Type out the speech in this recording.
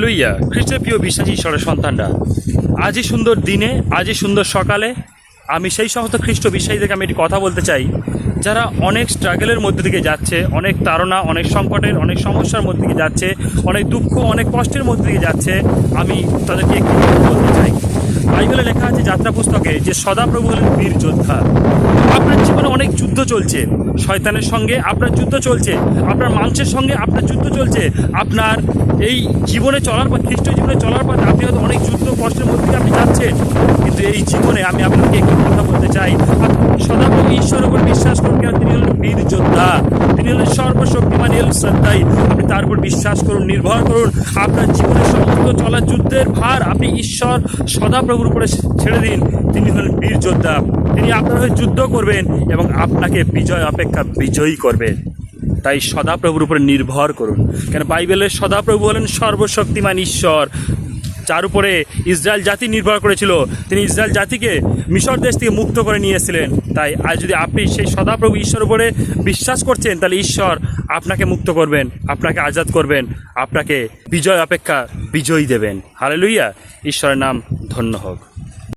লইয়া খ্রিস্টের প্রিয় বিশ্বাসী ঈশ্বরের সন্তানরা, আজই সুন্দর দিনে, আজই সুন্দর সকালে আমি সেই সমস্ত খ্রিস্ট বিশ্বাসীদেরকে আমি একটি কথা বলতে চাই, যারা অনেক স্ট্রাগলের মধ্যে দিকে যাচ্ছে, অনেক তাড়না, অনেক সংকটের, অনেক সমস্যার মধ্যে দিকে যাচ্ছে, অনেক দুঃখ, অনেক কষ্টের মধ্যে দিকে যাচ্ছে। আমি তাদেরকে একটু বলতে চাই, বাইবেলে লেখা আছে যাত্রা পুস্তকে যে সদাপ্রভু হলেন বীর যোদ্ধা। আপনার জীবনে অনেক যুদ্ধ চলছে, শয়তানের সঙ্গে আপনার যুদ্ধ চলছে, আপনার মাংসের সঙ্গে আপনার যুদ্ধ চলছে। আপনার এই জীবনে চলার পর, খ্রিস্ট জীবনে চলার পর আপনি হয়তো অনেক যুদ্ধ কষ্টের মধ্যে দিয়ে আপনি যাচ্ছেন, কিন্তু এই জীবনে আমি আপনাকে একটি কথা বলতে চাই, সদাপ্রভু ঈশ্বরের উপর বিশ্বাস করুন, কারণ তিনি হলেন বীর যোদ্ধা, তিনি হলেন সর্বশক্তিমান এল সত্তাই। আপনি তার উপর বিশ্বাস করুন, নির্ভর করুন। আপনার জীবনের সমস্ত চলা যুদ্ধের ভার আপনি ঈশ্বর সদাপ্রভুর উপরে ছেড়ে দিন। তিনি হলেন বীর যোদ্ধা, তিনি আপনার হয়ে যুদ্ধ করবেন এবং আপনাকে বিজয় অপেক্ষা বিজয়ী করবেন। তাই সদাপ্রভুর উপরে নির্ভর করুন, কেন বাইবেলের সদাপ্রভু হলেন সর্বশক্তিমান ঈশ্বর, যার উপরে ইসরায়েল জাতি নির্ভর করেছিল। তিনি ইসরায়েল জাতিকে মিশর দেশ থেকে মুক্ত করে নিয়ে এসেছিলেন। তাই আজ যদি আপনি সেই সদাপ্রভু ঈশ্বর উপরে বিশ্বাস করছেন, তাহলে ঈশ্বর আপনাকে মুক্ত করবেন, আপনাকে আজাদ করবেন, আপনাকে বিজয় অপেক্ষা বিজয়ী দেবেন। হালেলুয়া! ঈশ্বরের নাম ধন্য হোক।